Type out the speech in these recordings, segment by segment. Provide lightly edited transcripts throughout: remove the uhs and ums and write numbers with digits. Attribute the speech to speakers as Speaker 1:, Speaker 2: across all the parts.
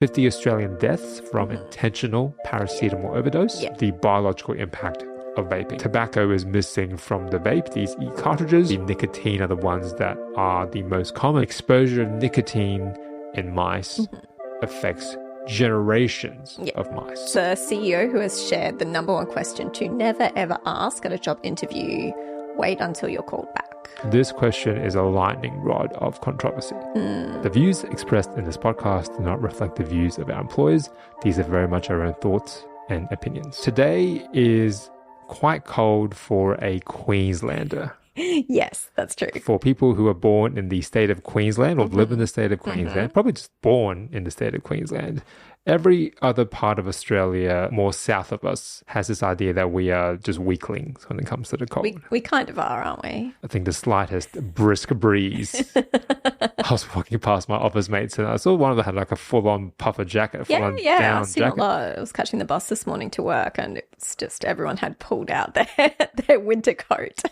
Speaker 1: 50 Australian deaths from intentional paracetamol overdose, the biological impact of vaping. Tobacco is missing from the vape, these e-cartridges. The nicotine are the ones that are the most common. Exposure of nicotine in mice affects generations of mice.
Speaker 2: The CEO who has shared the number one question to never ever ask at a job interview: wait until you're called back.
Speaker 1: This question is a lightning rod of controversy. The views expressed in this podcast do not reflect the views of our employers. These are very much our own thoughts and opinions. Today is quite cold for a Queenslander.
Speaker 2: Yes, that's true.
Speaker 1: For people who are born in the state of Queensland or live in the state of Queensland, probably just born in the state of Queensland, every other part of Australia, more south of us, has this idea that we are just weaklings when it comes to the cold.
Speaker 2: We kind of are, aren't we?
Speaker 1: I think the slightest brisk breeze. I was walking past my office mates and I saw one of them had like a full-on puffer jacket, full-on down
Speaker 2: I've seen
Speaker 1: jacket.
Speaker 2: a lot. I was catching the bus this morning to work and it's just everyone had pulled out their winter coat.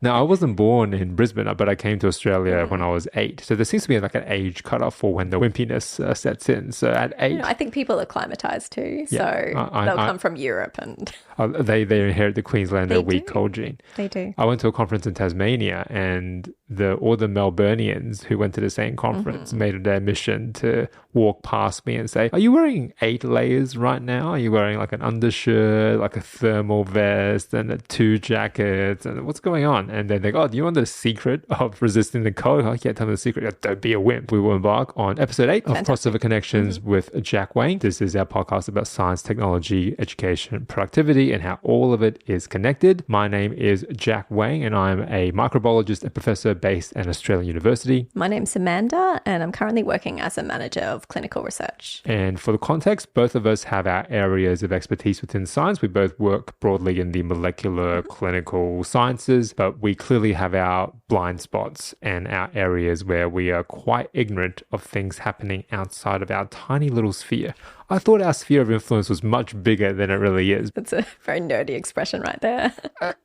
Speaker 1: Now, I wasn't born in Brisbane, but I came to Australia when I was 8. So there seems to be like an age cutoff for when the wimpiness sets in. So at 8...
Speaker 2: I think people acclimatise too. So they'll come from Europe and...
Speaker 1: they inherit the Queenslander weak cold gene.
Speaker 2: They do.
Speaker 1: I went to a conference in Tasmania and all the Melburnians who went to the same conference made it their mission to walk past me and say, are you wearing 8 layers right now? Are you wearing like an undershirt, like a thermal vest and 2 jackets? And what's going on? And then they go, oh, do you want the secret of resisting the cold? Oh, yeah, tell me the secret. Don't be a wimp. We will embark on episode 8 of Crossover Connections with Jack Wang. This is our podcast about science, technology, education, productivity, and how all of it is connected. My name is Jack Wang, and I'm a microbiologist and professor based at Australian University.
Speaker 2: My name's Amanda, and I'm currently working as a manager of clinical research.
Speaker 1: And for the context, both of us have our areas of expertise within science. We both work broadly in the molecular clinical sciences, but we clearly have our blind spots and our areas where we are quite ignorant of things happening outside of our tiny little sphere. I thought our sphere of influence was much bigger than it really is.
Speaker 2: That's a very nerdy expression right there.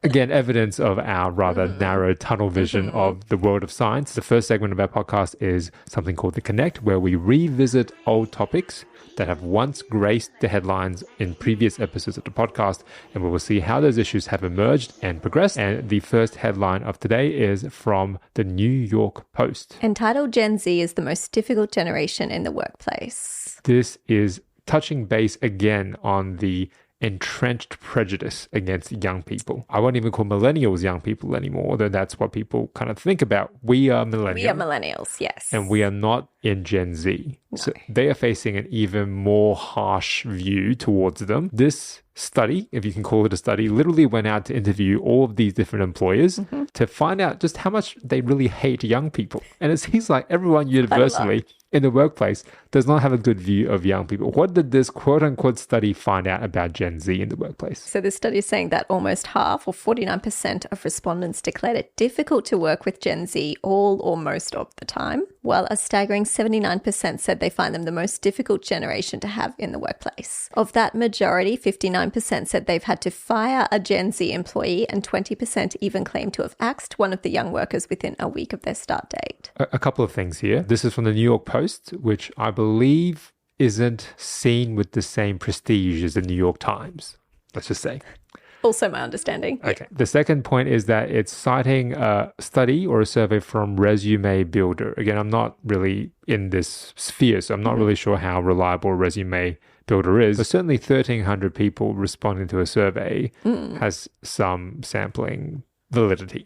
Speaker 1: Again, evidence of our rather narrow tunnel vision of the world of science. The first segment of our podcast is something called The Connect, where we revisit old topics that have once graced the headlines in previous episodes of the podcast, and we will see how those issues have emerged and progressed. And the first headline of today is from the New York Post.
Speaker 2: Entitled Gen Z is the most difficult generation in the workplace.
Speaker 1: This is touching base again on the entrenched prejudice against young people. I won't even call millennials young people anymore, though that's what people kind of think about. We are millennials.
Speaker 2: We are millennials, yes.
Speaker 1: And we are not in Gen Z. No. So they are facing an even more harsh view towards them. This study, if you can call it a study, literally went out to interview all of these different employers to find out just how much they really hate young people. And it seems like everyone universally in the workplace does not have a good view of young people. What did this quote-unquote study find out about Gen Z in the workplace?
Speaker 2: So this study is saying that almost half, or 49% of respondents declared it difficult to work with Gen Z all or most of the time, while a staggering 79% said they find them the most difficult generation to have in the workplace. Of that majority, 59% said they've had to fire a Gen Z employee, and 20% even claimed to have axed one of the young workers within a week of their start date.
Speaker 1: A couple of things here. This is from the New York Post, which I believe isn't seen with the same prestige as the New York Times, let's just say.
Speaker 2: Also my understanding.
Speaker 1: Okay. The second point is that it's citing a study or a survey from Resume Builder. Again, I'm not really in this sphere, so I'm not really sure how reliable Resume Builder is. But certainly 1,300 people responding to a survey has some sampling validity.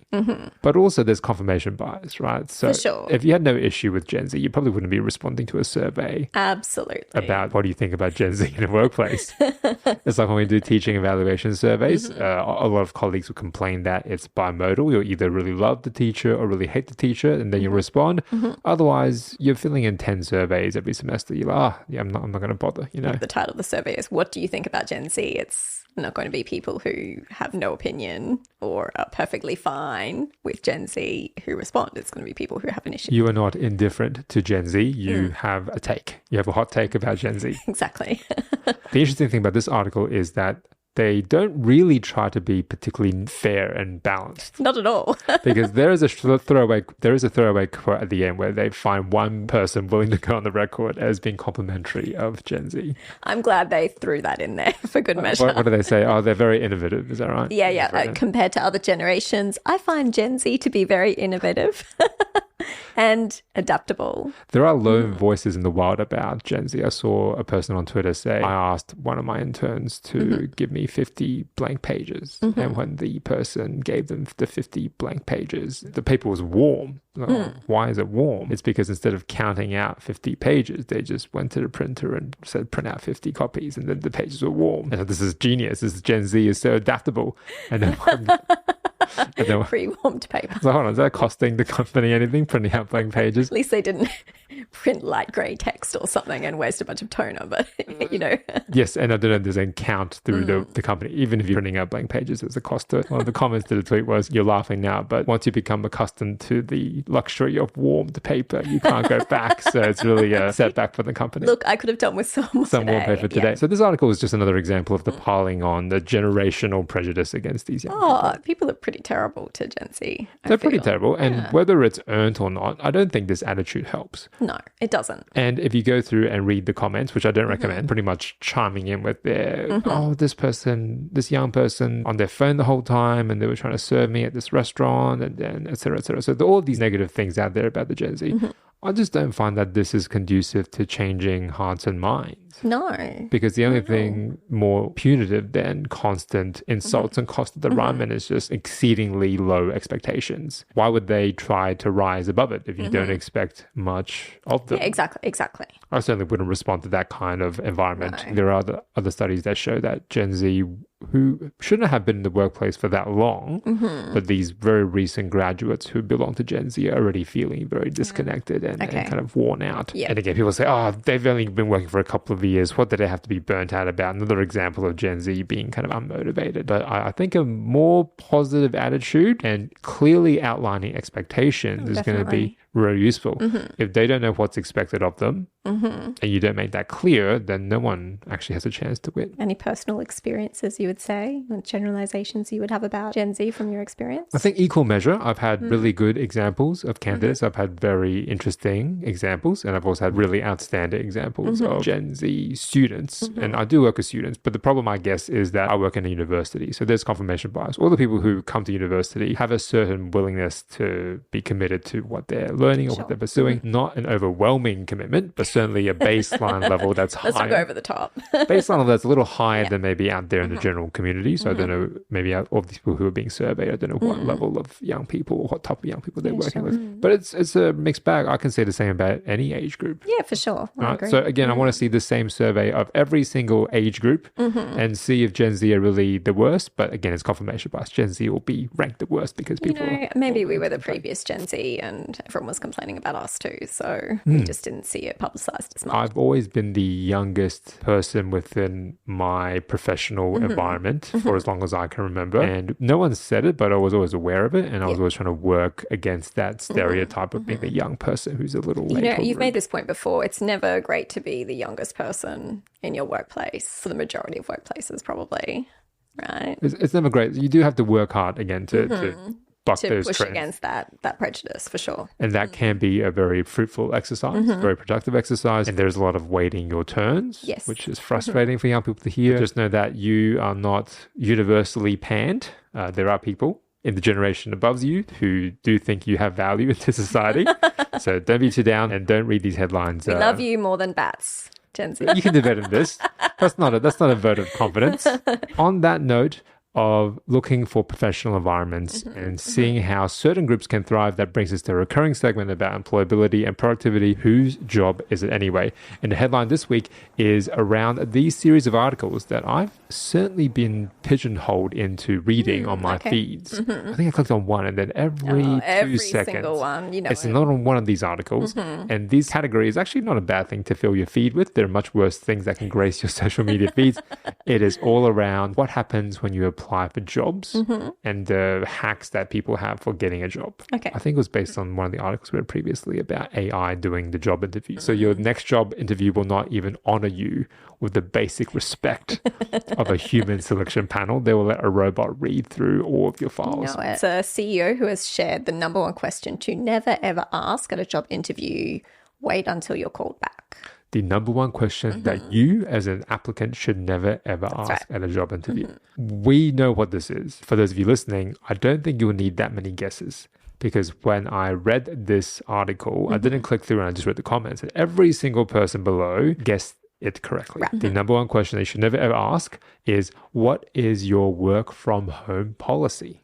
Speaker 1: But also there's confirmation bias, right? So
Speaker 2: for sure.
Speaker 1: If you had no issue with Gen Z, you probably wouldn't be responding to a survey.
Speaker 2: Absolutely.
Speaker 1: About what do you think about Gen Z in the workplace. It's like when we do teaching evaluation surveys, a lot of colleagues will complain that it's bimodal. You'll either really love the teacher or really hate the teacher, and then you respond. Otherwise, you're filling in 10 surveys every semester. You're like, I'm not going to bother, you know.
Speaker 2: The title of the survey is, what do you think about Gen Z? It's not going to be people who have no opinion or are perfectly fine with Gen Z who respond. It's going to be people who have an issue.
Speaker 1: You are not indifferent to Gen Z. You have a take. You have a hot take about Gen Z.
Speaker 2: Exactly.
Speaker 1: The interesting thing about this article is that they don't really try to be particularly fair and balanced.
Speaker 2: Not at all.
Speaker 1: Because there is a throwaway quote at the end where they find one person willing to go on the record as being complimentary of Gen Z.
Speaker 2: I'm glad they threw that in there for good measure.
Speaker 1: What do they say? Oh, they're very innovative. Is that right?
Speaker 2: Yeah. Compared to other generations, I find Gen Z to be very innovative. And adaptable.
Speaker 1: There are lone voices in the wild about Gen Z. I saw a person on Twitter say, I asked one of my interns to give me 50 blank pages. And when the person gave them the 50 blank pages, the paper was warm. Why is it warm? It's because instead of counting out 50 pages, they just went to the printer and said, print out 50 copies. And then the pages were warm. And this is genius. This Gen Z is so adaptable. And then
Speaker 2: pre-warmed paper.
Speaker 1: So hold on, is that costing the company anything, printing out blank pages?
Speaker 2: At least they didn't print light grey text or something and waste a bunch of toner, but you know.
Speaker 1: Yes, and I don't know if there's any count through the company. Even if you're printing out blank pages, there's a cost to it. One of the comments to the tweet was, you're laughing now, but once you become accustomed to the luxury of warmed paper, you can't go back. So it's really a setback for the company.
Speaker 2: Look, I could have done with some
Speaker 1: warm paper today. Yeah. So this article is just another example of the piling on, the generational prejudice against these young people.
Speaker 2: People are pretty terrible to Gen Z.
Speaker 1: They're pretty terrible. And whether it's earned or not, I don't think this attitude helps.
Speaker 2: No, it doesn't.
Speaker 1: And if you go through and read the comments, which I don't recommend, pretty much chiming in with their, this young person on their phone the whole time, and they were trying to serve me at this restaurant, and then et cetera, et cetera. So all these negative things out there about the Gen Z. I just don't find that this is conducive to changing hearts and minds.
Speaker 2: No.
Speaker 1: Because the only thing more punitive than constant insults and constant derailment is just exceedingly low expectations. Why would they try to rise above it if you don't expect much of them?
Speaker 2: Yeah, exactly.
Speaker 1: I certainly wouldn't respond to that kind of environment. No. There are other studies that show that Gen Z, who shouldn't have been in the workplace for that long, but these very recent graduates who belong to Gen Z are already feeling very disconnected and kind of worn out. Yep. And again, people say, they've only been working for a couple of years. What do they have to be burnt out about? Another example of Gen Z being kind of unmotivated. But I think a more positive attitude and clearly outlining expectations is going to be really useful. If they don't know what's expected of them and you don't make that clear, then no one actually has a chance to win.
Speaker 2: Any personal experiences you would say, generalizations you would have about Gen Z from your experience?
Speaker 1: I think equal measure. I've had really good examples of candidates. I've had very interesting examples, and I've also had really outstanding examples of Gen Z students. And I do work with students, but the problem, I guess, is that I work in a university. So there's confirmation bias. All the people who come to university have a certain willingness to be committed to what they're learning or what they're pursuing. Not an overwhelming commitment, but certainly a baseline level that's higher.
Speaker 2: Let's not go over the top.
Speaker 1: Baseline level that's a little higher than maybe out there in the general community. So I don't know, maybe out of these people who are being surveyed, I don't know what level of young people or what type of young people they're working with. But it's a mixed bag. I can say the same about any age group.
Speaker 2: Yeah, for sure. I agree.
Speaker 1: So again, I want to see the same survey of every single age group and see if Gen Z are really the worst. But again, it's confirmation bias. Gen Z will be ranked the worst because people...
Speaker 2: maybe we were the previous Gen Z and everyone was complaining about us too. So we just didn't see it publicized as much.
Speaker 1: I've always been the youngest person within my professional environment for as long as I can remember. And no one said it, but I was always aware of it. And I was always trying to work against that stereotype of being a young person who's a little late.
Speaker 2: You've made this point before. It's never great to be the youngest person in your workplace, for the majority of workplaces probably, right?
Speaker 1: It's never great. You do have to work hard again to buck those
Speaker 2: push
Speaker 1: trends
Speaker 2: against that prejudice, for sure.
Speaker 1: And that can be a very fruitful exercise, very productive exercise. And there's a lot of waiting your turns, which is frustrating for young people to hear. Just know that you are not universally panned. There are people in the generation above you who do think you have value into society. So don't be too down and don't read these headlines.
Speaker 2: We love you more than bats, Gen Z.
Speaker 1: You can do better than this. That's not a vote of confidence. On that note of looking for professional environments and seeing how certain groups can thrive, that brings us to a recurring segment about employability and productivity. Whose job is it anyway? And the headline this week is around these series of articles that I've certainly been pigeonholed into reading on my feeds. I think I clicked on one, and then every 2 seconds,
Speaker 2: single one,
Speaker 1: it's not on one of these articles. And this category is actually not a bad thing to fill your feed with. There are much worse things that can grace your social media feeds. It is all around what happens when you apply apply for jobs and the hacks that people have for getting a job.
Speaker 2: Okay.
Speaker 1: I think it was based on one of the articles we read previously about AI doing the job interview. So your next job interview will not even honor you with the basic respect of a human selection panel. They will let a robot read through all of your files.
Speaker 2: No, it's a CEO who has shared the number one question to never ever ask at a job interview: wait until you're called back.
Speaker 1: The number one question that you as an applicant should never ever ask at a job interview. We know what this is. For those of you listening, I don't think you'll need that many guesses, because when I read this article, I didn't click through and I just read the comments, and every single person below guessed it correctly.
Speaker 2: Right.
Speaker 1: The number one question they should never ever ask is, what is your work from home policy?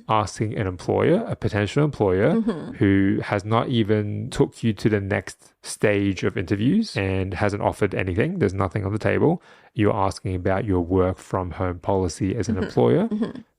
Speaker 1: Asking an employer, a potential employer who has not even took you to the next stage of interviews and hasn't offered anything, there's nothing on the table, you're asking about your work from home policy as an employer.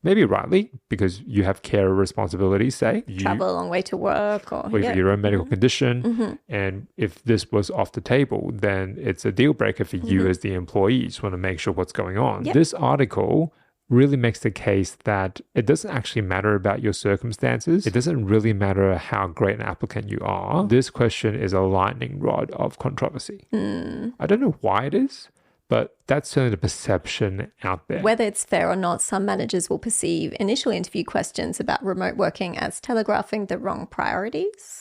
Speaker 1: Maybe rightly, because you have care responsibilities, say. You
Speaker 2: Travel a long way to work, or
Speaker 1: have your own medical condition. And if this was off the table, then it's a deal breaker for you as the employee. You just want to make sure what's going on. This article really makes the case that it doesn't actually matter about your circumstances. It doesn't really matter how great an applicant you are. This question is a lightning rod of controversy. I don't know why it is, but that's certainly the perception out there.
Speaker 2: Whether it's fair or not, some managers will perceive initial interview questions about remote working as telegraphing the wrong priorities.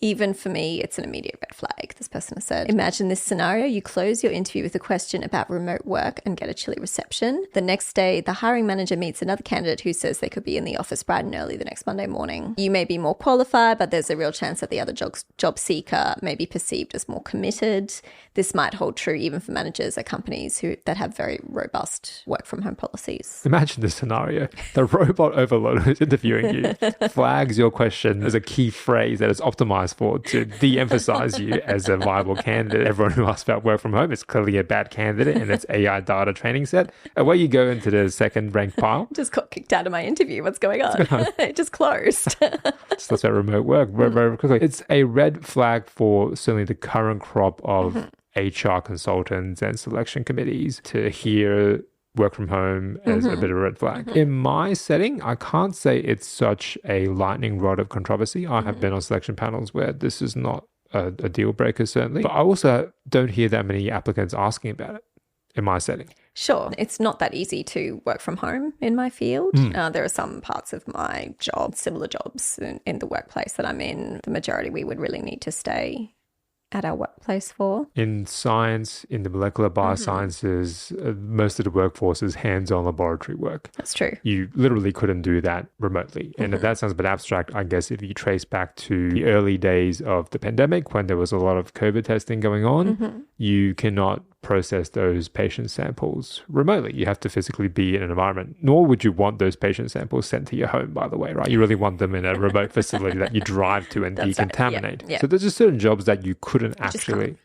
Speaker 2: Even for me, it's an immediate red flag, this person has said. Imagine this scenario. You close your interview with a question about remote work and get a chilly reception. The next day, the hiring manager meets another candidate who says they could be in the office bright and early the next Monday morning. You may be more qualified, but there's a real chance that the other job seeker may be perceived as more committed. This might hold true even for managers at companies that have very robust work from home policies.
Speaker 1: Imagine this scenario. The robot overload who's interviewing you flags your question as a key phrase that is optimized for to de-emphasize you as a viable candidate. Everyone who asks about work from home is clearly a bad candidate in its AI data training set. Away you go into the second ranked pile.
Speaker 2: Just got kicked out of my interview. What's going on? It just closed.
Speaker 1: So that's about remote work very, very quickly. It's a red flag for certainly the current crop of HR consultants and selection committees to hear work from home as a bit of a red flag. In my setting, I can't say it's such a lightning rod of controversy. I have been on selection panels where this is not a deal breaker, certainly. But I also don't hear that many applicants asking about it in my setting.
Speaker 2: Sure. It's not that easy to work from home in my field. There are some parts of my job, similar jobs in the workplace that I'm in. The majority we would really need to stay at our workplace for. In
Speaker 1: science, in the molecular biosciences, most of the workforce is hands-on laboratory work.
Speaker 2: That's true.
Speaker 1: You literally couldn't do that remotely. And if that sounds a bit abstract, I guess if you trace back to the early days of the pandemic when there was a lot of COVID testing going on, you cannot process those patient samples remotely. You have to physically be in an environment. Nor would you want those patient samples sent to your home, by the way, right? You really want them in a remote facility that you drive to and decontaminate. Right. Yeah. So there's just certain jobs that you couldn't actually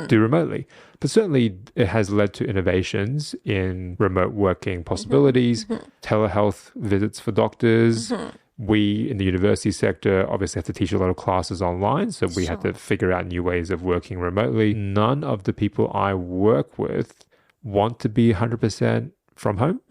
Speaker 1: do remotely. But certainly it has led to innovations in remote working possibilities, telehealth visits for doctors. We in the university sector obviously have to teach a lot of classes online, so we have to figure out new ways of working remotely. None of the people I work with want to be 100% from home,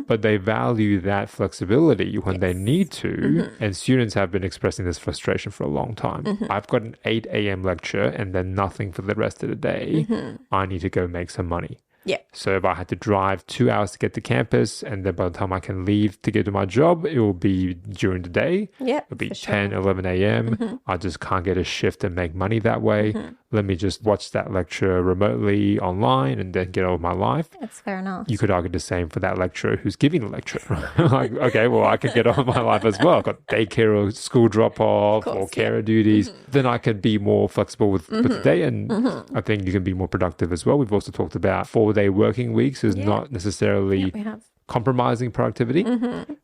Speaker 1: but they value that flexibility when they need to, and students have been expressing this frustration for a long time. I've got an 8 a.m. lecture and then nothing for the rest of the day. I need to go make some money.
Speaker 2: Yeah.
Speaker 1: So if I had to drive 2 hours to get to campus, and then by the time I can leave to get to my job, it will be during the day.
Speaker 2: Yeah.
Speaker 1: It'll be 10, 11 a.m. I just can't get a shift and make money that way. Let me just watch that lecture remotely online and then get on with my life.
Speaker 2: That's fair enough.
Speaker 1: You could argue the same for that lecturer who's giving the lecture. Like, okay, well, I could get on with my life as well. I've got daycare or school drop-off or carer duties. Then I can be more flexible with the day, and I think you can be more productive as well. We've also talked about 4-day working weeks is not necessarily compromising productivity.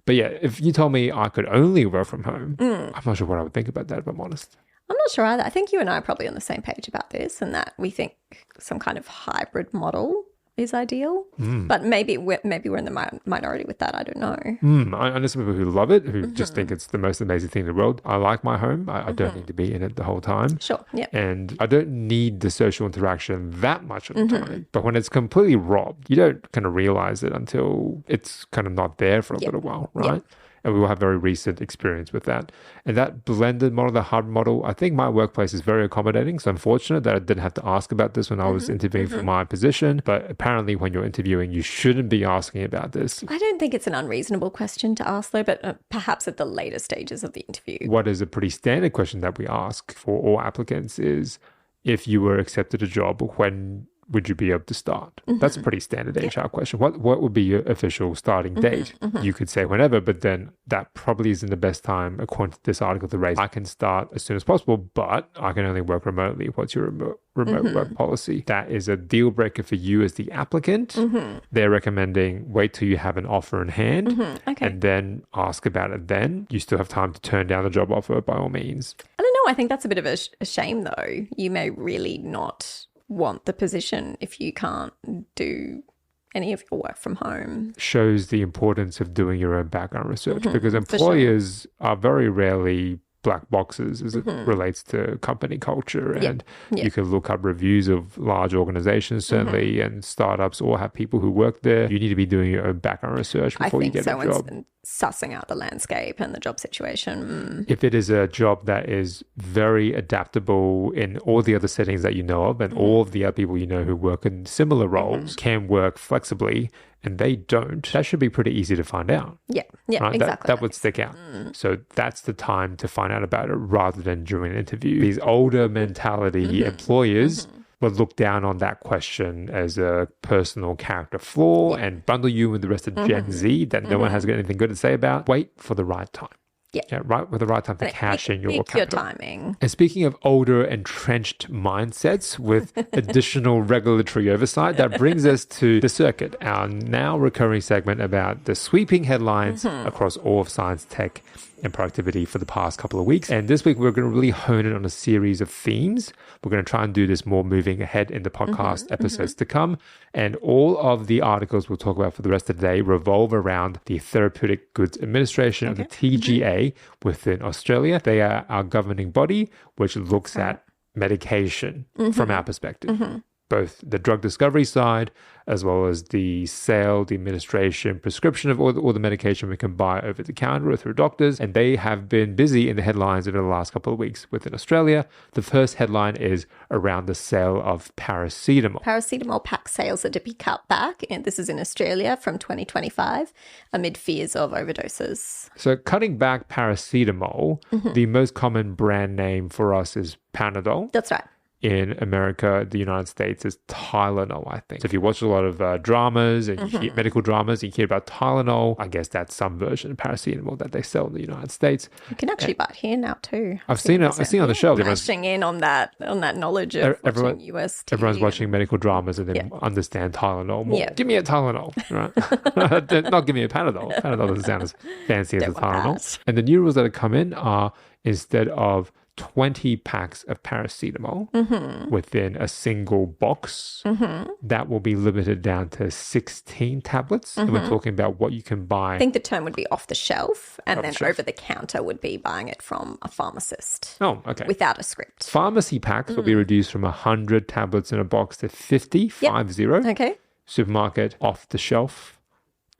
Speaker 1: But yeah, if you told me I could only work from home, I'm not sure what I would think about that, if I'm honest.
Speaker 2: I'm not sure either. I think you and I are probably on the same page about this, and that we think some kind of hybrid model is ideal. But maybe we're in the minority with that. I don't know.
Speaker 1: I know some people who love it, who just think it's the most amazing thing in the world. I like my home. I don't need to be in it the whole time.
Speaker 2: Sure, yeah.
Speaker 1: And I don't need the social interaction that much of the time. But when it's completely robbed, you don't kind of realize it until it's kind of not there for a little while, right? And we will have very recent experience with that. And that blended model, the hybrid model, I think my workplace is very accommodating. So I'm fortunate that I didn't have to ask about this when I was interviewing for my position. But apparently when you're interviewing, you shouldn't be asking about this.
Speaker 2: I don't think it's an unreasonable question to ask, though, but perhaps at the later stages of the interview.
Speaker 1: What is a pretty standard question that we ask for all applicants is, if you were accepted a job, when would you be able to start? That's a pretty standard HR question. What would be your official starting date? You could say whenever, but then that probably isn't the best time, according to this article, to raise. I can start as soon as possible, but I can only work remotely. What's your remote work policy? That is a deal breaker for you as the applicant. They're recommending wait till you have an offer in hand and then ask about it then. You still have time to turn down the job offer by all means.
Speaker 2: I don't know. I think that's a bit of a shame, though. You may really not want the position if you can't do any of your work from home.
Speaker 1: Shows the importance of doing your own background research because employers are very rarely black boxes as it relates to company culture. And you can look up reviews of large organizations, certainly, and startups, or have people who work there. You need to be doing your own background research before you get a job.
Speaker 2: And sussing out the landscape and the job situation.
Speaker 1: If it is a job that is very adaptable in all the other settings that you know of, and all of the other people you know who work in similar roles can work flexibly, and they don't, that should be pretty easy to find out.
Speaker 2: Yeah,
Speaker 1: right?
Speaker 2: exactly.
Speaker 1: That would stick out. So that's the time to find out about it rather than during an interview. These older mentality employers would look down on that question as a personal character flaw and bundle you with the rest of Gen Z that no one has got anything good to say about. Wait for the right time. Yeah, right with the right time to cash in your capital.
Speaker 2: Your timing.
Speaker 1: And speaking of older, entrenched mindsets with additional regulatory oversight, that brings us to The Circuit, our now recurring segment about the sweeping headlines across all of science, tech, and productivity for the past couple of weeks. And this week, we're going to really hone in on a series of themes. We're going to try and do this more moving ahead in the podcast episodes to come. And all of the articles we'll talk about for the rest of the day revolve around the Therapeutic Goods Administration, or the TGA, within Australia. They are our governing body, which looks at medication from our perspective. Both the drug discovery side, as well as the sale, the administration, prescription of all the medication we can buy over the counter or through doctors. And they have been busy in the headlines over the last couple of weeks within Australia. The first headline is around the sale of paracetamol.
Speaker 2: Paracetamol Pack Sales are to be cut back, and this is in Australia from 2025, amid fears of overdoses.
Speaker 1: So cutting back paracetamol, the most common brand name for us is Panadol.
Speaker 2: That's right.
Speaker 1: In America, the United States, is Tylenol, I think. So if you watch a lot of dramas and you hear medical dramas, you hear about Tylenol. I guess that's some version of paracetamol that they sell in the United States.
Speaker 2: You can actually buy it here now too.
Speaker 1: I've seen it on the shelf.
Speaker 2: Rushing in on that knowledge of watching US TV.
Speaker 1: Everyone's watching medical dramas and then understand Tylenol more. Give me a Tylenol, right? Not give me a Panadol. Panadol doesn't sound as fancy as a Tylenol. And the new rules that have come in are, instead of 20 packs of paracetamol within a single box, that will be limited down to 16 tablets. And we're talking about what you can buy.
Speaker 2: I think the term would be off the shelf, and then over the counter would be buying it from a pharmacist.
Speaker 1: Oh, okay.
Speaker 2: Without a script.
Speaker 1: Pharmacy packs will be reduced from 100 tablets in a box to 50.
Speaker 2: Okay.
Speaker 1: Supermarket, off the shelf,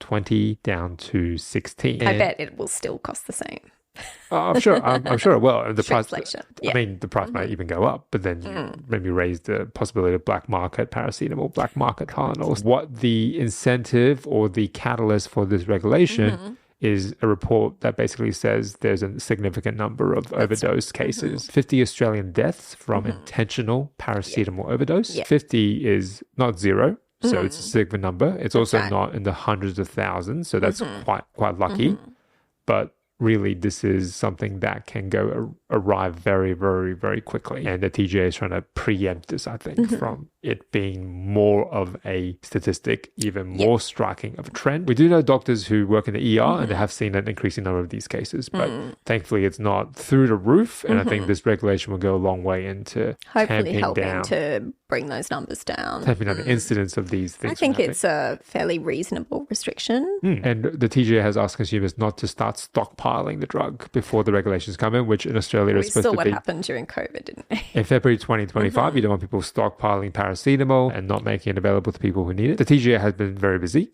Speaker 1: 20 down to 16.
Speaker 2: I bet it will still cost the same.
Speaker 1: I'm sure it will. The price,
Speaker 2: inflation.
Speaker 1: I mean, the price might even go up, but then you maybe raise the possibility of black market paracetamol, black market Tylenol. What the incentive or the catalyst for this regulation is a report that basically says there's a significant number of overdose cases. 50 Australian deaths from intentional paracetamol overdose. 50 is not zero. So it's a significant number. It's also not in the hundreds of thousands. So that's quite lucky. But really, this is something that can go arrive very, very, very quickly. And the TGA is trying to preempt this, I think, from it being more of a statistic, even more striking of a trend. We do know doctors who work in the ER and they have seen an increasing number of these cases, but thankfully it's not through the roof. And I think this regulation will go a long way into
Speaker 2: hopefully helping
Speaker 1: down,
Speaker 2: to bring those numbers down.
Speaker 1: Tamping down the incidence of these things.
Speaker 2: I think it's a fairly reasonable restriction.
Speaker 1: And the TGA has asked consumers not to start stockpiling the drug before the regulations come in, which in Australia is supposed to be.
Speaker 2: We saw what happened during COVID, didn't we?
Speaker 1: In February 2025, you don't want people stockpiling paracetamol and not making it available to people who need it. The TGA has been very busy.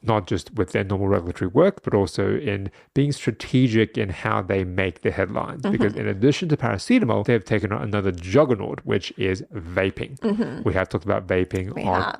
Speaker 1: Not just with their normal regulatory work, but also in being strategic in how they make the headlines. Because in addition to paracetamol, they've taken on another juggernaut, which is vaping. We have talked about vaping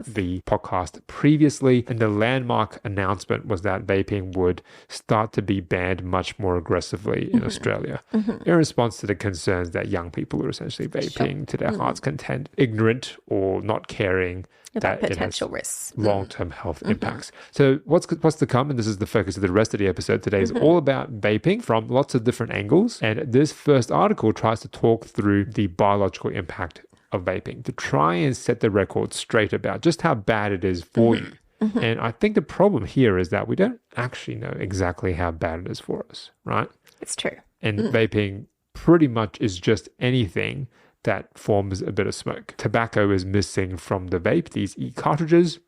Speaker 1: the podcast previously, and the landmark announcement was that vaping would start to be banned much more aggressively in Australia in response to the concerns that young people are essentially vaping to their heart's content, ignorant or not caring
Speaker 2: about potential risks,
Speaker 1: long-term health impacts. So what's to come, and this is the focus of the rest of the episode today, is all about vaping from lots of different angles. And this first article tries to talk through the biological impact of vaping to try and set the record straight about just how bad it is for you. And I think the problem here is that we don't actually know exactly how bad it is for us, right?
Speaker 2: It's true.
Speaker 1: And vaping pretty much is just anything that forms a bit of smoke. Tobacco is missing from the vape, these e-cartridges.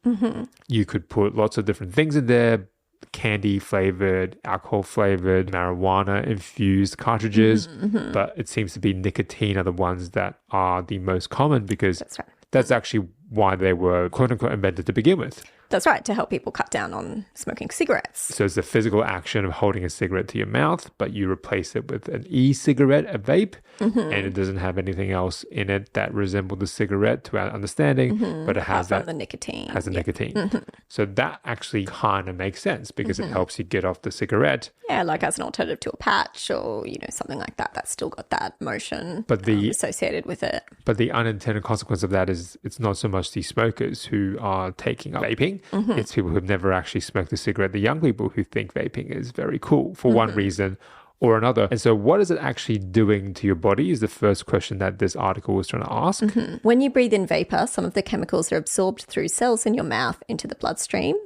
Speaker 1: You could put lots of different things in there, candy flavored, alcohol flavored, marijuana infused cartridges, but it seems to be nicotine are the ones that are the most common because that's actually why they were quote unquote invented to begin with.
Speaker 2: That's right, to help people cut down on smoking cigarettes.
Speaker 1: So it's the physical action of holding a cigarette to your mouth, but you replace it with an e-cigarette, a vape, and it doesn't have anything else in it that resembles the cigarette to our understanding, but it has
Speaker 2: the nicotine.
Speaker 1: Has the nicotine. So that actually kind of makes sense because it helps you get off the cigarette.
Speaker 2: Yeah, like as an alternative to a patch or, something like that. That's still got that motion associated with it.
Speaker 1: But the unintended consequence of that is it's not so much the smokers who are taking up vaping. It's people who've never actually smoked a cigarette. The young people who think vaping is very cool for one reason or another. And so what is it actually doing to your body is the first question that this article was trying to ask.
Speaker 2: When you breathe in vapor, some of the chemicals are absorbed through cells in your mouth into the bloodstream.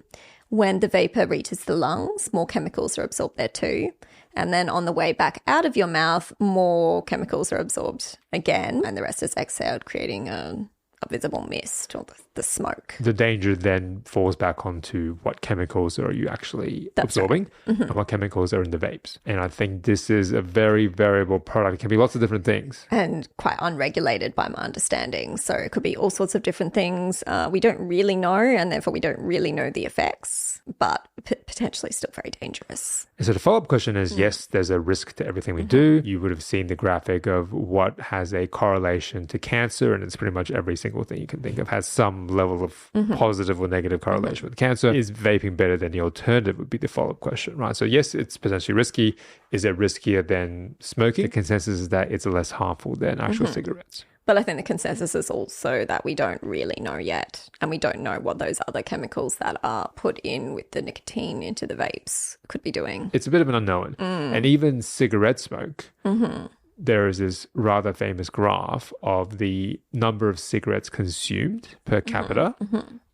Speaker 2: When the vapor reaches the lungs, more chemicals are absorbed there too. And then on the way back out of your mouth, more chemicals are absorbed again. And the rest is exhaled, creating a visible mist or the smoke.
Speaker 1: The danger then falls back onto what chemicals are you actually absorbing and what chemicals are in the vapes. And I think this is a very variable product. It can be lots of different things.
Speaker 2: And quite unregulated by my understanding. So it could be all sorts of different things. We don't really know, and therefore we don't really know the effects, but potentially still very dangerous.
Speaker 1: And so the follow-up question is, yes, there's a risk to everything we do. You would have seen the graphic of what has a correlation to cancer, and it's pretty much every single thing you can think of has some level of positive or negative correlation with cancer. Is vaping better than the alternative would be the follow-up question, right? So yes, it's potentially risky. Is it riskier than smoking? The consensus is that it's less harmful than actual cigarettes.
Speaker 2: But I think the consensus is also that we don't really know yet. And we don't know what those other chemicals that are put in with the nicotine into the vapes could be doing.
Speaker 1: It's a bit of an unknown. And even cigarette smoke, there is this rather famous graph of the number of cigarettes consumed per capita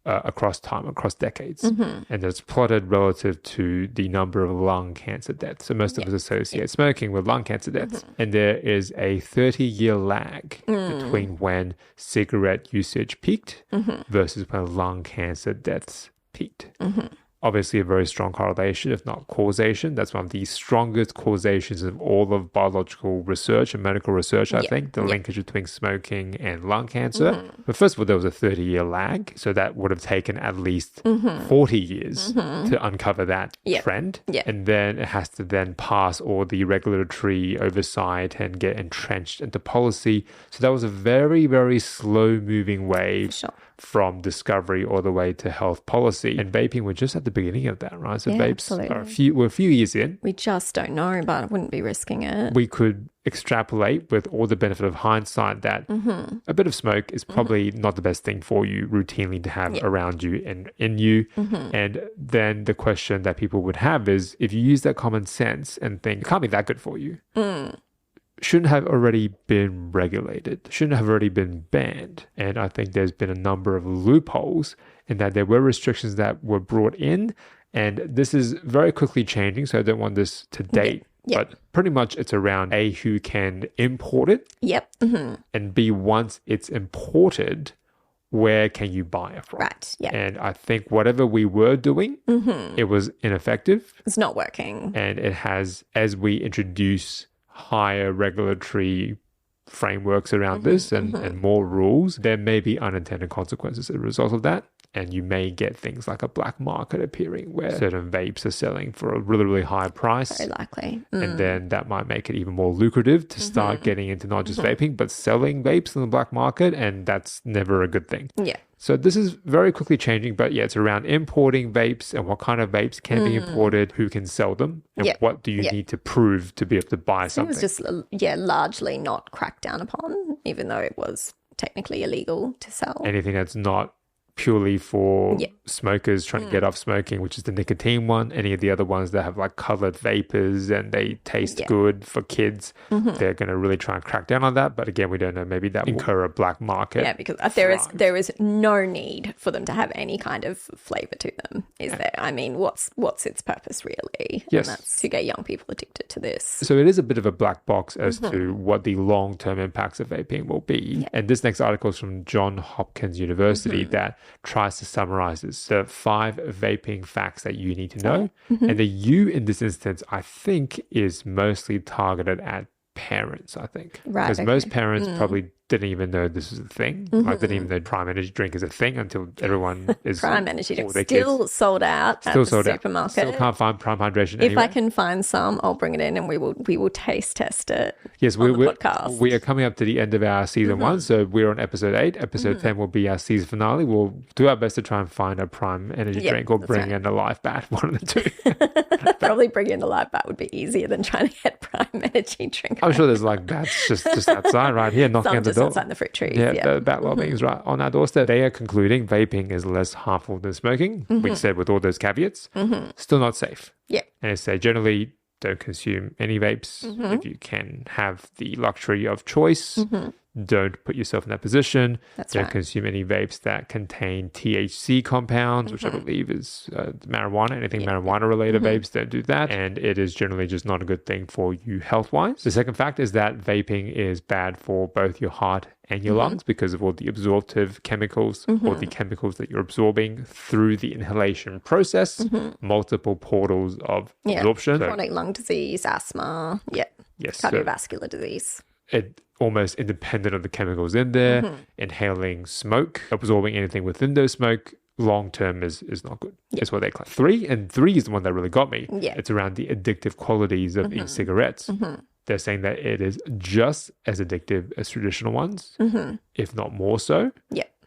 Speaker 1: across time, across decades. And it's plotted relative to the number of lung cancer deaths. So most of us associate smoking with lung cancer deaths. And there is a 30-year lag between when cigarette usage peaked versus when lung cancer deaths peaked. Obviously a very strong correlation, if not causation. That's one of the strongest causations of all of biological research and medical research, I think, the linkage between smoking and lung cancer. But first of all, there was a 30-year lag. So that would have taken at least 40 years to uncover that trend. And then it has to then pass all the regulatory oversight and get entrenched into policy. So that was a very, very slow moving wave from discovery all the way to health policy. And vaping, we're just at the beginning of that, right? So vapes are we're a few years in.
Speaker 2: We just don't know, but I wouldn't be risking it.
Speaker 1: We could extrapolate with all the benefit of hindsight that a bit of smoke is probably not the best thing for you routinely to have around you and in you. And then the question that people would have is, if you use that common sense and think, it can't be that good for you. shouldn't have already been regulated, shouldn't have already been banned. And I think there's been a number of loopholes in that there were restrictions that were brought in, and this is very quickly changing, so I don't want this to date.
Speaker 2: Yep.
Speaker 1: But pretty much it's around A, who can import it,
Speaker 2: Yep.
Speaker 1: and B, once it's imported, where can you buy it from?
Speaker 2: Right. Yeah.
Speaker 1: And I think whatever we were doing, it was ineffective.
Speaker 2: It's not working.
Speaker 1: And it has, as we introduce higher regulatory frameworks around this and more rules, there may be unintended consequences as a result of that. And you may get things like a black market appearing where certain vapes are selling for a really, really high price.
Speaker 2: Very likely.
Speaker 1: And then that might make it even more lucrative to start getting into not just vaping, but selling vapes in the black market. And that's never a good thing.
Speaker 2: Yeah.
Speaker 1: So this is very quickly changing, but yeah, it's around importing vapes and what kind of vapes can be imported, who can sell them, and what do you need to prove to be able to buy something.
Speaker 2: It was just, largely not cracked down upon, even though it was technically illegal to sell.
Speaker 1: Anything that's not purely for smokers trying to get off smoking, which is the nicotine one. Any of the other ones that have like colored vapors and they taste good for kids, they're going to really try and crack down on that. But again, we don't know. Maybe that will incur a black market.
Speaker 2: Yeah, because there is no need for them to have any kind of flavor to them, is there? I mean, what's its purpose really?
Speaker 1: Yes.
Speaker 2: And that's to get young people addicted to this.
Speaker 1: So it is a bit of a black box as to what the long-term impacts of vaping will be.
Speaker 2: Yeah.
Speaker 1: And this next article is from Johns Hopkins University that tries to summarize the 5 vaping facts that you need to know. And the you in this instance, I think, is mostly targeted at parents, I think.
Speaker 2: Right.
Speaker 1: Because most parents probably didn't even know this was a thing. Like, didn't even know Prime Energy drink is a thing until everyone is...
Speaker 2: Prime Energy drink still sold out at the supermarket.
Speaker 1: Still can't find Prime Hydration
Speaker 2: If
Speaker 1: anywhere.
Speaker 2: I can find some, I'll bring it in and we will taste test it.
Speaker 1: Yes,
Speaker 2: on the podcast.
Speaker 1: We are coming up to the end of our season 1, so we're on episode 8. Episode 10 will be our season finale. We'll do our best to try and find a Prime Energy drink or bring in a live bat, one of the two.
Speaker 2: Probably bring in a live bat would be easier than trying to get Prime Energy drink.
Speaker 1: I'm sure there's like bats just outside right here knocking at the door.
Speaker 2: Outside the fruit trees.
Speaker 1: Yeah, the bat lobbying is right on our doorstep. They are concluding vaping is less harmful than smoking, which said with all those caveats, still not safe.
Speaker 2: Yeah.
Speaker 1: And it's say generally don't consume any vapes if you can have the luxury of choice. Don't put yourself in that position. Don't consume any vapes that contain THC compounds, which I believe is marijuana. Anything marijuana-related vapes, don't do that. And it is generally just not a good thing for you health-wise. The second fact is that vaping is bad for both your heart and your lungs because of all the absorptive chemicals or the chemicals that you're absorbing through the inhalation process. Multiple portals of absorption.
Speaker 2: Chronic lung disease, asthma, cardiovascular disease.
Speaker 1: It almost independent of the chemicals in there, inhaling smoke, absorbing anything within those smoke, long term is not good. That's what they claim. 3 is the one that really got me. It's around the addictive qualities of e-cigarettes. They're saying that it is just as addictive as traditional ones, if not more so.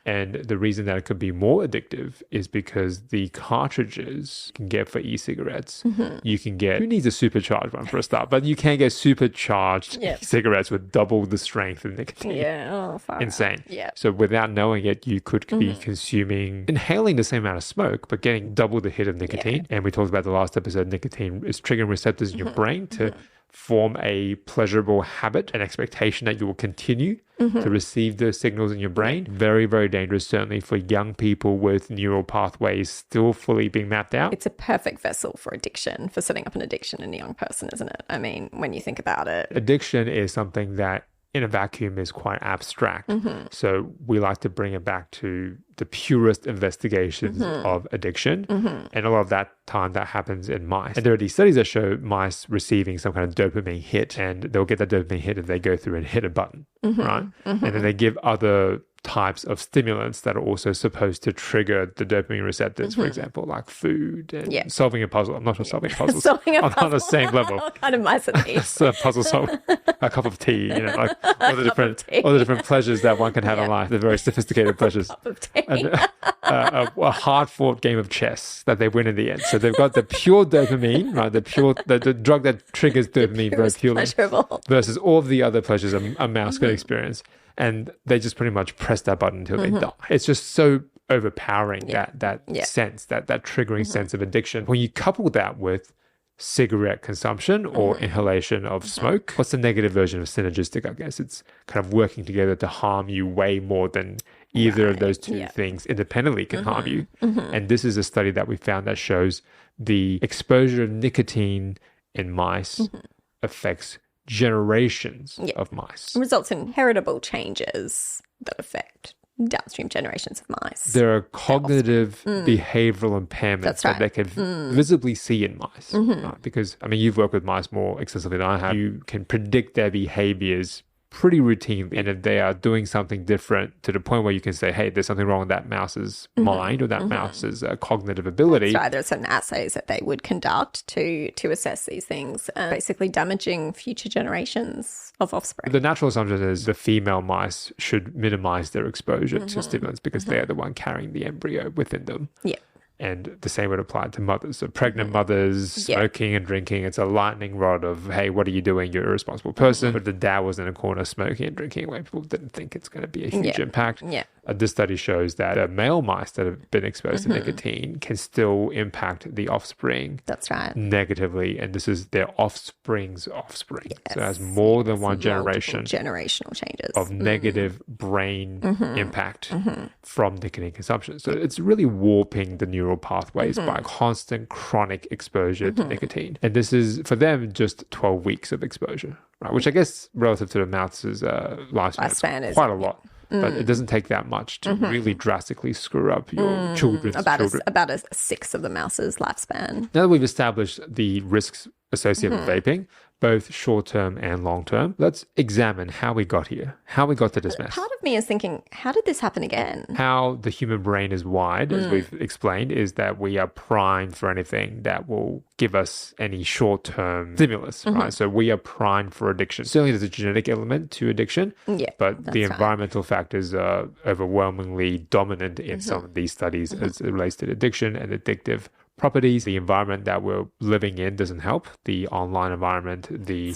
Speaker 1: And the reason that it could be more addictive is because the cartridges you can get for e-cigarettes, you can get, who needs a supercharged one for a start? But you can get supercharged cigarettes with double the strength of nicotine. Insane. So without knowing it, you could be inhaling the same amount of smoke, but getting double the hit of nicotine. And we talked about the last episode, nicotine is triggering receptors in your brain to form a pleasurable habit, an expectation that you will continue to receive those signals in your brain. Very, very dangerous, certainly for young people with neural pathways still fully being mapped out.
Speaker 2: It's a perfect vessel for addiction, for setting up an addiction in a young person, isn't it? I mean, when you think about it.
Speaker 1: Addiction is something that in a vacuum is quite abstract. So we like to bring it back to the purest investigations of addiction. And a lot of that time that happens in mice. And there are these studies that show mice receiving some kind of dopamine hit, and they'll get that dopamine hit if they go through and hit a button, right? And then they give other types of stimulants that are also supposed to trigger the dopamine receptors, for example, like food and solving a puzzle. I'm not sure solving puzzles on the same level.
Speaker 2: What kind of mice are these?
Speaker 1: So puzzle solve, a cup of tea, like all the different pleasures that one can have in life. They're very sophisticated pleasures.
Speaker 2: Cup of tea.
Speaker 1: And a hard-fought game of chess that they win in the end. So they've got the pure dopamine, right? The drug that triggers dopamine very purely, versus all of the other pleasures a mouse could experience. And they just pretty much press that button until they die. It's just so overpowering, that sense, that triggering sense of addiction. When you couple that with cigarette consumption or inhalation of smoke. What's the negative version of synergistic? I guess it's kind of working together to harm you way more than either of those two things independently can harm you. And this is a study that we found that shows the exposure of nicotine in mice affects generations of mice.
Speaker 2: It results in heritable changes that affect downstream generations of mice.
Speaker 1: There are cognitive behavioral impairments that they can visibly see in mice. Right? Because, I mean, you've worked with mice more extensively than I have. You can predict their behaviors pretty routinely. And if they are doing something different to the point where you can say, hey, there's something wrong with that mouse's mind or that mouse's cognitive ability.
Speaker 2: That's right. There are certain assays that they would conduct to assess these things, basically damaging future generations of offspring.
Speaker 1: The natural assumption is the female mice should minimize their exposure to stimulants because they are the one carrying the embryo within them.
Speaker 2: Yeah.
Speaker 1: And the same would apply to mothers. So pregnant mothers, smoking and drinking, it's a lightning rod of, hey, what are you doing? You're a irresponsible person. But the dad was in a corner smoking and drinking where people didn't think it's going to be a huge impact.
Speaker 2: Yeah.
Speaker 1: This study shows that male mice that have been exposed to nicotine can still impact the offspring.
Speaker 2: That's right.
Speaker 1: Negatively. And this is their offspring's offspring. Yes. So it has more than one generation.
Speaker 2: Generational changes.
Speaker 1: Of negative brain impact from nicotine consumption. So it's really warping the neural pathways by constant chronic exposure to nicotine. And this is, for them, just 12 weeks of exposure, right? Which I guess relative to the mouse's lifespan is quite a lot. But it doesn't take that much to really drastically screw up your children's children.
Speaker 2: About a sixth of the mouse's lifespan.
Speaker 1: Now that we've established the risks associated with vaping, both short-term and long-term, let's examine how we got here, how we got to this mess.
Speaker 2: Part of me is thinking, how did this happen again?
Speaker 1: How the human brain is wired, as we've explained, is that we are primed for anything that will give us any short-term stimulus, right? So we are primed for addiction. Certainly there's a genetic element to addiction, but the environmental factors are overwhelmingly dominant in some of these studies as it relates to addiction and addictive properties. The environment that we're living in doesn't help. The online environment, the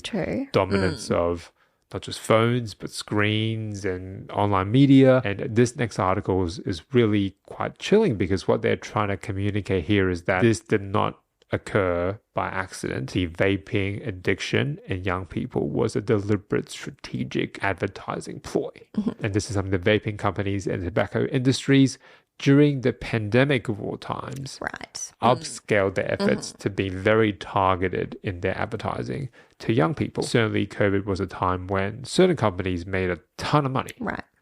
Speaker 1: dominance of not just phones, but screens and online media. And this next article is really quite chilling because what they're trying to communicate here is that this did not occur by accident. The vaping addiction in young people was a deliberate strategic advertising ploy. And this is something the vaping companies and tobacco industries during the pandemic of all times, upscaled their efforts to be very targeted in their advertising to young people. Certainly, COVID was a time when certain companies made a ton of money.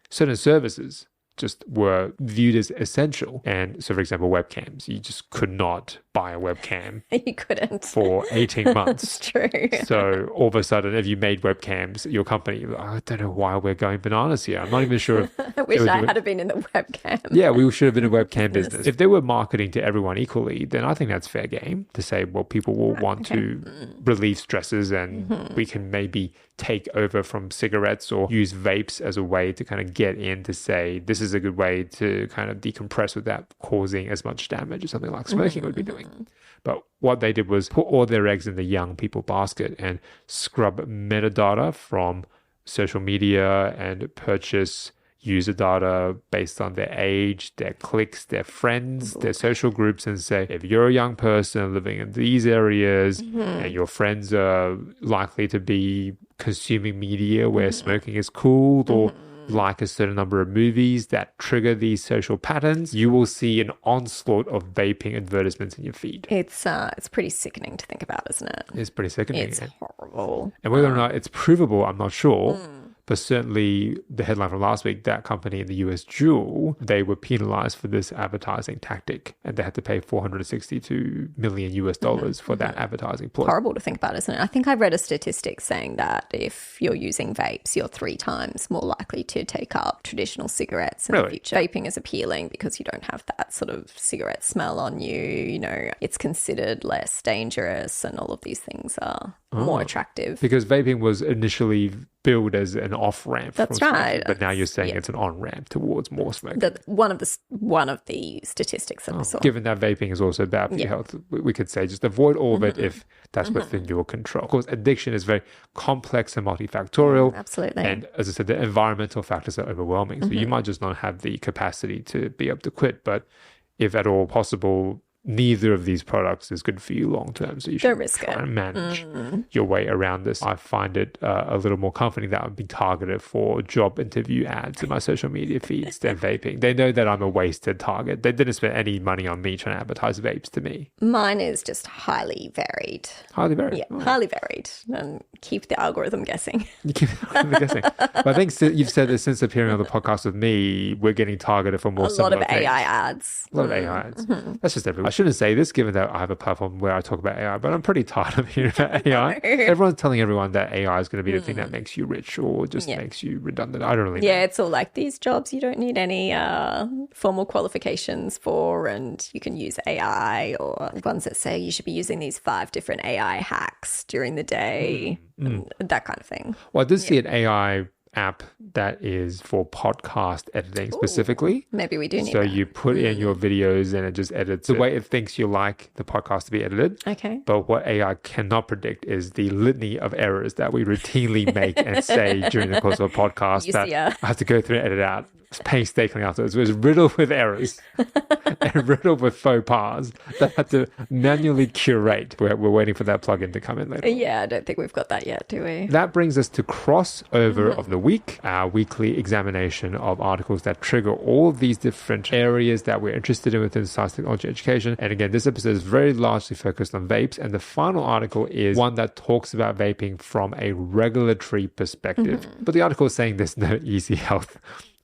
Speaker 1: Certain services just were viewed as essential. And so, for example, webcams. You just could not buy a webcam.
Speaker 2: You couldn't.
Speaker 1: For 18 months.
Speaker 2: That's true.
Speaker 1: So all of a sudden, if you made webcams, your company, I don't know why we're going bananas here. I'm not even sure if...
Speaker 2: I wish I had been in the webcam.
Speaker 1: Yeah, we should have been a webcam business. If they were marketing to everyone equally, then I think that's fair game to say, well, people will want to relieve stresses and we can maybe take over from cigarettes or use vapes as a way to kind of get in to say, this is a good way to kind of decompress without causing as much damage as something like smoking would be doing. But what they did was put all their eggs in the young people basket and scrub metadata from social media and purchase user data based on their age, their clicks, their friends, their social groups, and say, if you're a young person living in these areas and your friends are likely to be consuming media where smoking is cool or like a certain number of movies that trigger these social patterns, you will see an onslaught of vaping advertisements in your feed.
Speaker 2: It's pretty sickening to think about, isn't it?
Speaker 1: It's pretty sickening.
Speaker 2: It's horrible.
Speaker 1: And whether or not it's provable, I'm not sure. But certainly the headline from last week, that company in the US, Juul, they were penalized for this advertising tactic and they had to pay $462 million US for that advertising ploy.
Speaker 2: Horrible to think about, isn't it? I think I read a statistic saying that if you're using vapes, you're 3 times more likely to take up traditional cigarettes in the future. Vaping is appealing because you don't have that sort of cigarette smell on you. You know, it's considered less dangerous and all of these things are more attractive.
Speaker 1: Because vaping was initially billed as an off-ramp.
Speaker 2: That's right.
Speaker 1: But now you're saying it's an on-ramp towards more smoking.
Speaker 2: One of the statistics that I saw.
Speaker 1: Given that vaping is also bad for your health, we could say just avoid all of it if that's within your control. Of course, addiction is very complex and multifactorial.
Speaker 2: Absolutely.
Speaker 1: And as I said, the environmental factors are overwhelming. So you might just not have the capacity to be able to quit. But if at all possible, neither of these products is good for you long term. So you should try and manage your way around this. I find it a little more comforting that I've been targeted for job interview ads in my social media feeds than vaping. They know that I'm a wasted target. They didn't spend any money on me trying to advertise vapes to me.
Speaker 2: Mine is just highly varied.
Speaker 1: Highly varied?
Speaker 2: Yeah, highly varied. And keep the algorithm guessing.
Speaker 1: You keep the algorithm guessing. But I think you've said that since appearing on the podcast with me, we're getting targeted for more similar things.
Speaker 2: A lot of AI ads.
Speaker 1: A lot of AI ads. That's just everyone. I shouldn't say this given that I have a platform where I talk about AI, but I'm pretty tired of hearing about AI. Everyone's telling everyone that AI is going to be the thing that makes you rich or just makes you redundant. I don't really know.
Speaker 2: Yeah, it's all like these jobs you don't need any formal qualifications for, and you can use AI, or ones that say you should be using these 5 different AI hacks during the day, and that kind of thing.
Speaker 1: Well, I did see an AI app that is for podcast editing specifically.
Speaker 2: Maybe we do need
Speaker 1: So
Speaker 2: that.
Speaker 1: you put in your videos and it just edits the way it thinks you like the podcast to be edited.
Speaker 2: Okay.
Speaker 1: But what AI cannot predict is the litany of errors that we routinely make and say during the course of a podcast that I have to go through and edit out painstakingly afterwards. It was riddled with errors and riddled with faux pas that I had to manually curate. We're waiting for that plugin to come in later.
Speaker 2: Yeah, I don't think we've got that yet, do we?
Speaker 1: That brings us to crossover of the week, our weekly examination of articles that trigger all of these different areas that we're interested in within science, technology, education. And again, this episode is very largely focused on vapes. And the final article is one that talks about vaping from a regulatory perspective. But the article is saying there's no easy health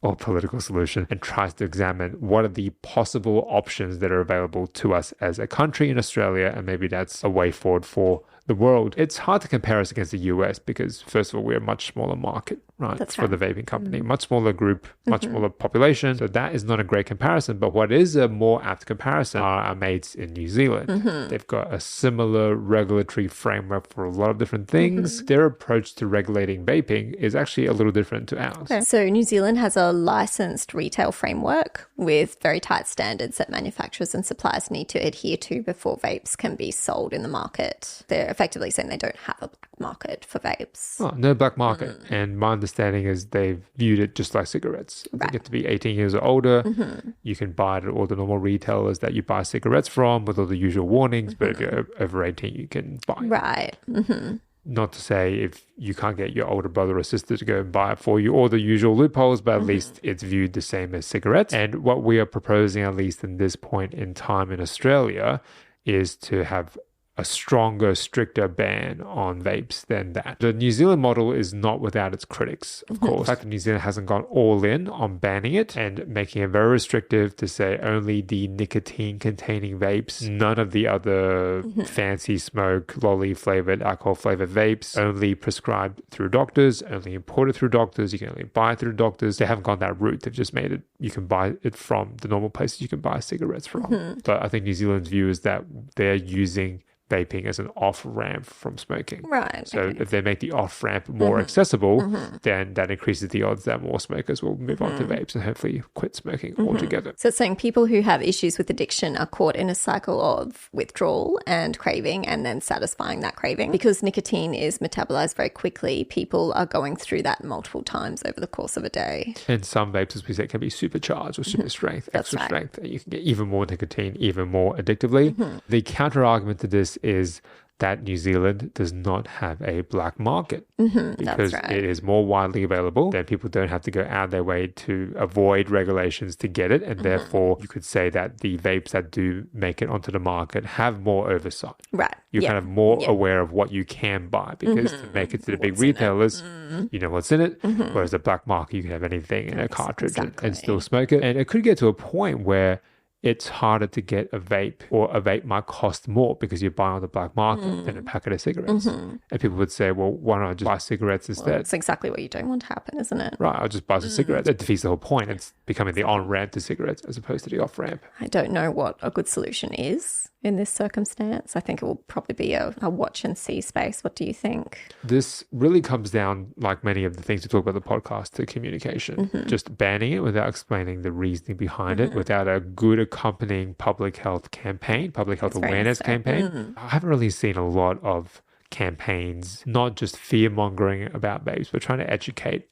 Speaker 1: or political solution and tries to examine what are the possible options that are available to us as a country in Australia, and maybe that's a way forward for the world. It's hard to compare us against the US because, first of all, we're a much smaller market, right?
Speaker 2: That's
Speaker 1: for the vaping company. Much smaller group, much smaller population. So that is not a great comparison. But what is a more apt comparison are our mates in New Zealand. They've got a similar regulatory framework for a lot of different things. Their approach to regulating vaping is actually a little different to ours.
Speaker 2: Okay. So New Zealand has a licensed retail framework with very tight standards that manufacturers and suppliers need to adhere to before vapes can be sold in the market. They're effectively saying they don't have a black market for vapes.
Speaker 1: Oh, no black market. And my understanding is they've viewed it just like cigarettes. They get to be 18 years or older. You can buy it at all the normal retailers that you buy cigarettes from with all the usual warnings. But if you're over 18, you can buy it.
Speaker 2: Right.
Speaker 1: Not to say if you can't get your older brother or sister to go and buy it for you, all the usual loopholes, but at least it's viewed the same as cigarettes. And what we are proposing, at least in this point in time in Australia, is to have a stronger, stricter ban on vapes than that. The New Zealand model is not without its critics, of course. The fact that New Zealand hasn't gone all in on banning it and making it very restrictive to say only the nicotine-containing vapes, none of the other fancy smoke, lolly-flavored, alcohol-flavored vapes, only prescribed through doctors, only imported through doctors, you can only buy it through doctors. They haven't gone that route. They've just made it, you can buy it from the normal places you can buy cigarettes from. But I think New Zealand's view is that they're using vaping as an off-ramp from smoking.
Speaker 2: Right.
Speaker 1: So if they make the off-ramp more accessible, then that increases the odds that more smokers will move on to vapes and hopefully quit smoking altogether.
Speaker 2: So it's saying people who have issues with addiction are caught in a cycle of withdrawal and craving and then satisfying that craving. Because nicotine is metabolized very quickly, people are going through that multiple times over the course of a day.
Speaker 1: And some vapes, as we said, can be supercharged or super strength, extra strength. And you can get even more nicotine, even more addictively. The counter-argument to this is that New Zealand does not have a black market because it is more widely available. Then people don't have to go out of their way to avoid regulations to get it. And therefore, you could say that the vapes that do make it onto the market have more oversight.
Speaker 2: Right.
Speaker 1: You're kind of more aware of what you can buy because to make it to the big retailers, you know what's in it. Whereas the black market, you can have anything in a cartridge and still smoke it. And it could get to a point where it's harder to get a vape, or a vape might cost more because you're buying on the black market than a packet of cigarettes. And people would say, well, why don't I just buy cigarettes instead?
Speaker 2: Well, that's exactly what you don't want to happen, isn't it?
Speaker 1: Right, I'll just buy some cigarettes. That defeats the whole point. It's becoming the on-ramp to cigarettes as opposed to the off-ramp.
Speaker 2: I don't know what a good solution is in this circumstance. I think it will probably be a watch and see space. What do you think?
Speaker 1: This really comes down, like many of the things we talk about the podcast, to communication. Just banning it without explaining the reasoning behind it, without a good accompanying public health campaign, public health awareness campaign. I haven't really seen a lot of campaigns, not just fear-mongering about vapes, but trying to educate,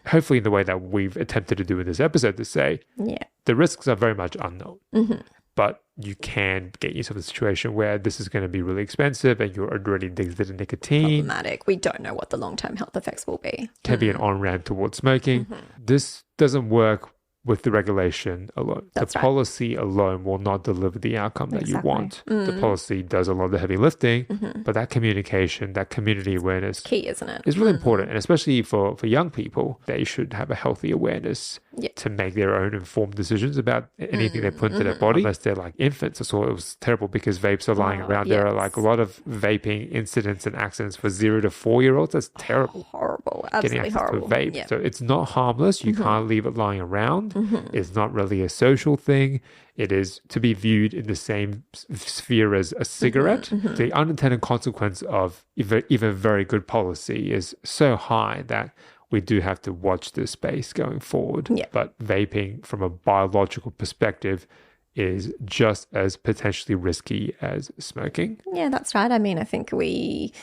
Speaker 1: hopefully in the way that we've attempted to do in this episode, to say the risks are very much unknown. but you can get yourself in a situation where this is going to be really expensive and you're already addicted to nicotine.
Speaker 2: Problematic. We don't know what the long-term health effects will be.
Speaker 1: Can be an on-ramp towards smoking. This doesn't work with the regulation alone.
Speaker 2: That's
Speaker 1: the
Speaker 2: right.
Speaker 1: policy alone will not deliver the outcome that you want. The policy does a lot of the heavy lifting, but that communication, that community awareness
Speaker 2: Key, isn't it?
Speaker 1: is really important. And especially for young people, they should have a healthy awareness to make their own informed decisions about anything they put into their body. Unless they're like infants. I saw it was terrible because vapes are lying around. There are like a lot of vaping incidents and accidents for 0 to 4-year-olds. That's terrible.
Speaker 2: Horrible.
Speaker 1: Getting
Speaker 2: Absolutely
Speaker 1: access
Speaker 2: horrible.
Speaker 1: to a vape.
Speaker 2: Yeah.
Speaker 1: So it's not harmless. You can't leave it lying around. It's not really a social thing. It is to be viewed in the same sphere as a cigarette. The unintended consequence of even very good policy is so high that we do have to watch this space going forward.
Speaker 2: Yeah.
Speaker 1: But vaping from a biological perspective is just as potentially risky as smoking.
Speaker 2: Yeah, that's right. I mean, I think we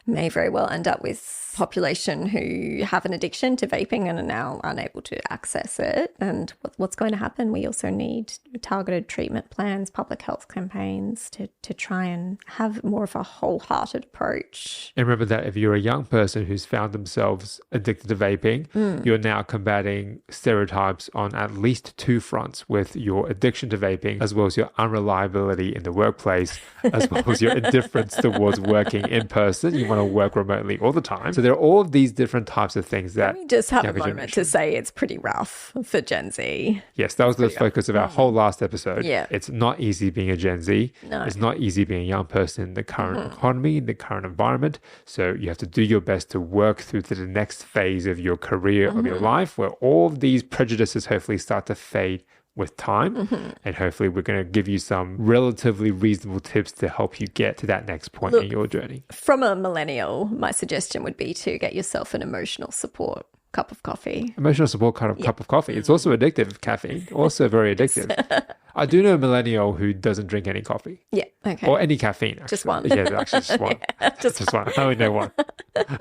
Speaker 2: may very well end up with population who have an addiction to vaping and are now unable to access it. And what's going to happen? We also need targeted treatment plans, public health campaigns to try and have more of a wholehearted approach.
Speaker 1: And remember that if you're a young person who's found themselves addicted to vaping, you're now combating stereotypes on at least 2 fronts, with your addiction to vaping, as well as your unreliability in the workplace, as well as your indifference towards working in person. You want to work remotely all the time. So there are all of these different types of things that...
Speaker 2: We just have a
Speaker 1: younger
Speaker 2: moment
Speaker 1: generation-
Speaker 2: to say it's pretty rough for Gen Z.
Speaker 1: Yes, that was the focus of our whole last episode.
Speaker 2: Yeah.
Speaker 1: It's not easy being a Gen Z.
Speaker 2: No.
Speaker 1: It's not easy being a young person in the current economy, in the current environment. So you have to do your best to work through to the next phase of your career, of your life, where all of these prejudices hopefully start to fade with time. And hopefully we're going to give you some relatively reasonable tips to help you get to that next point in your journey.
Speaker 2: From a millennial, my suggestion would be to get yourself an emotional support cup of coffee.
Speaker 1: Emotional support cup of coffee. It's also addictive, caffeine. Also very addictive. I do know a millennial who doesn't drink any coffee.
Speaker 2: Yeah, okay.
Speaker 1: Or any caffeine, actually.
Speaker 2: Just one.
Speaker 1: Yeah, actually just one. just one. I only know one.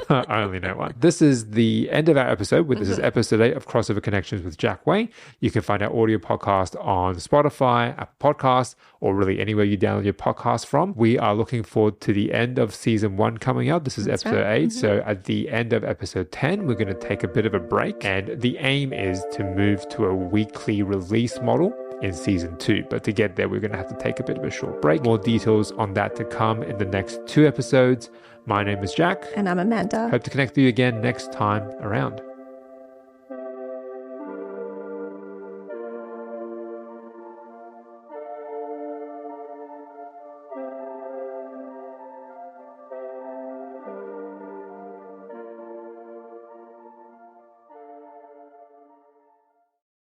Speaker 1: I only know one. This is the end of our episode. This is episode 8 of Crossover Connections with Jack Wang. You can find our audio podcast on Spotify, Apple Podcasts, or really anywhere you download your podcast from. We are looking forward to the end of season 1 coming up. This is episode 8. So at the end of episode 10, we're going to take a bit of a break. And the aim is to move to a weekly release model in season 2. But to get there, we're going to have to take a bit of a short break. More details on that to come in the next 2 episodes. My name is Jack.
Speaker 2: And I'm Amanda.
Speaker 1: Hope to connect with you again next time around.